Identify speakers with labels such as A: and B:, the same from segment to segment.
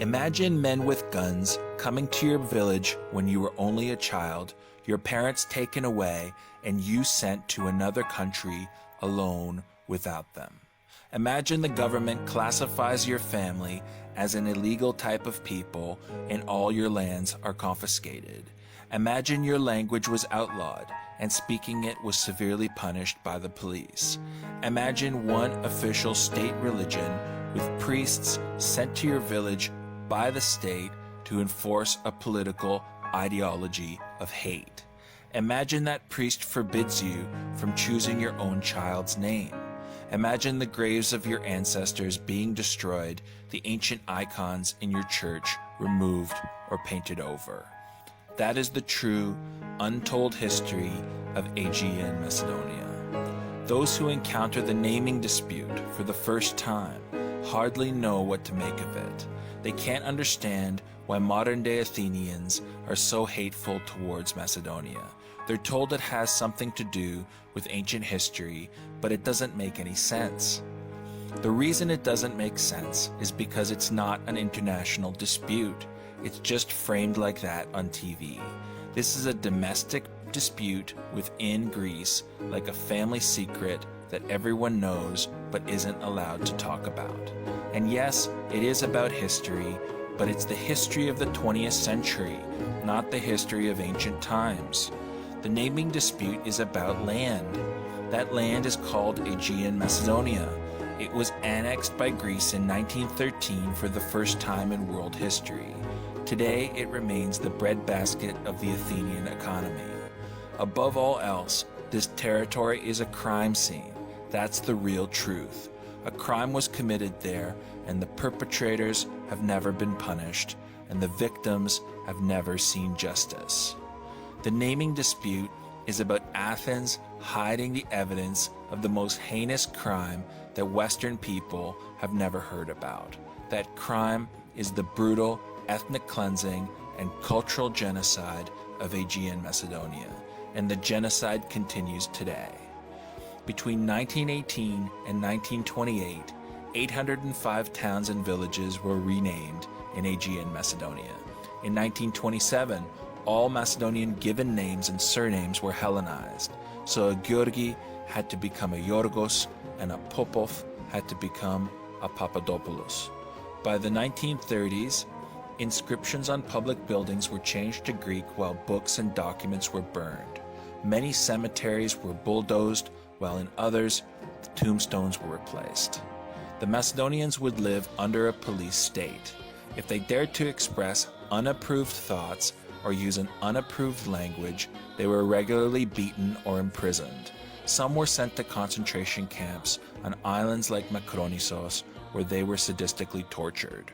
A: Imagine men with guns coming to your village when you were only a child, your parents taken away, and you sent to another country alone without them. Imagine the government classifies your family as an illegal type of people and all your lands are confiscated. Imagine your language was outlawed and speaking it was severely punished by the police. Imagine one official state religion with priests sent to your village by the state to enforce a political ideology of hate. Imagine that priest forbids you from choosing your own child's name. Imagine the graves of your ancestors being destroyed, the ancient icons in your church removed or painted over. That is the true, untold history of Aegean and Macedonia. Those who encounter the naming dispute for the first time hardly know what to make of it. They can't understand why modern-day Athenians are so hateful towards Macedonia. They're told it has something to do with ancient history, but it doesn't make any sense. The reason it doesn't make sense is because it's not an international dispute. It's just framed like that on TV. This is a domestic dispute within Greece, like a family secret that everyone knows but isn't allowed to talk about. And yes, it is about history, but it's the history of the 20th century, not the history of ancient times. The naming dispute is about land. That land is called Aegean Macedonia. It was annexed by Greece in 1913 for the first time in world history. Today, it remains the breadbasket of the Athenian economy. Above all else, this territory is a crime scene. That's the real truth. A crime was committed there, and the perpetrators have never been punished, and the victims have never seen justice. The naming dispute is about Athens hiding the evidence of the most heinous crime that Western people have never heard about. That crime is the brutal ethnic cleansing and cultural genocide of Aegean Macedonia, and the genocide continues today. Between 1918 and 1928, 805 towns and villages were renamed in Aegean Macedonia. In 1927, all Macedonian given names and surnames were Hellenized, so a Georgi had to become a Yorgos and a Popov had to become a Papadopoulos. By the 1930s, inscriptions on public buildings were changed to Greek while books and documents were burned. Many cemeteries were bulldozed, while in others, the tombstones were replaced. The Macedonians would live under a police state. If they dared to express unapproved thoughts or use an unapproved language, they were regularly beaten or imprisoned. Some were sent to concentration camps on islands like Makronisos, where they were sadistically tortured.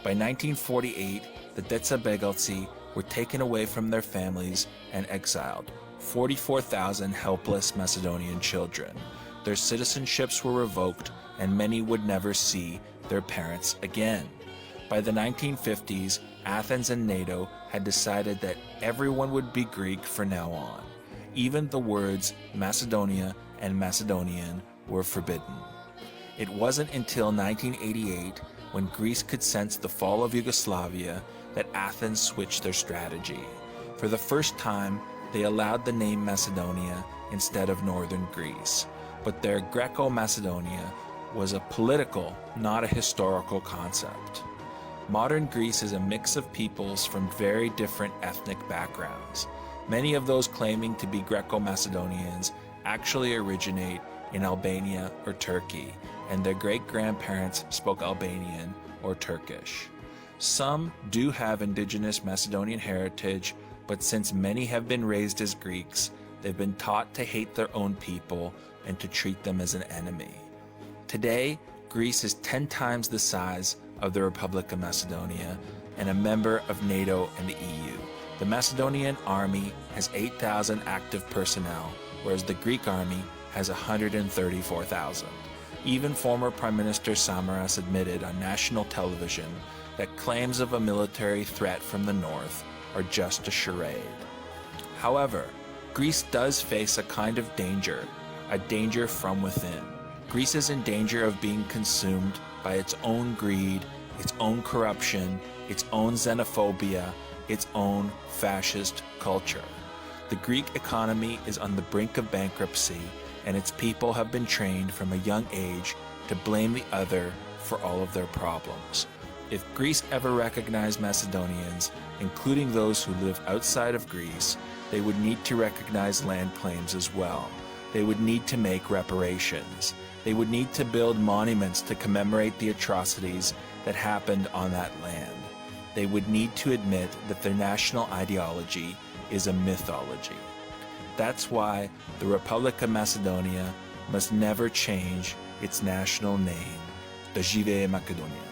A: By 1948, the Detsabegaltsi were taken away from their families and exiled. 44,000 helpless Macedonian children. Their citizenships were revoked, and many would never see their parents again. By the 1950s, Athens and NATO had decided that everyone would be Greek from now on. Even the words Macedonia and Macedonian were forbidden. It wasn't until 1988, when Greece could sense the fall of Yugoslavia, that Athens switched their strategy. For the first time, they allowed the name Macedonia instead of northern Greece. But their Greco-Macedonia was a political, not a historical concept. Modern Greece is a mix of peoples from very different ethnic backgrounds. Many of those claiming to be Greco-Macedonians actually originate in Albania or Turkey, and their great-grandparents spoke Albanian or Turkish. Some do have indigenous Macedonian heritage, but since many have been raised as Greeks, they've been taught to hate their own people and to treat them as an enemy. Today, Greece is 10 times the size of the Republic of Macedonia and a member of NATO and the EU. The Macedonian army has 8,000 active personnel, whereas the Greek army has 134,000. Even former Prime Minister Samaras admitted on national television that claims of a military threat from the north are just a charade. However, Greece does face a kind of danger, a danger from within. Greece is in danger of being consumed by its own greed its own corruption, its own xenophobia, its own fascist culture. The Greek economy is on the brink of bankruptcy, and its people have been trained from a young age to blame the other for all of their problems. If Greece ever recognized Macedonians, including those who live outside of Greece, they would need to recognize land claims as well. They would need to make reparations. They would need to build monuments to commemorate the atrocities that happened on that land. They would need to admit that their national ideology is a mythology. That's why the Republic of Macedonia must never change its national name, the Macedonia.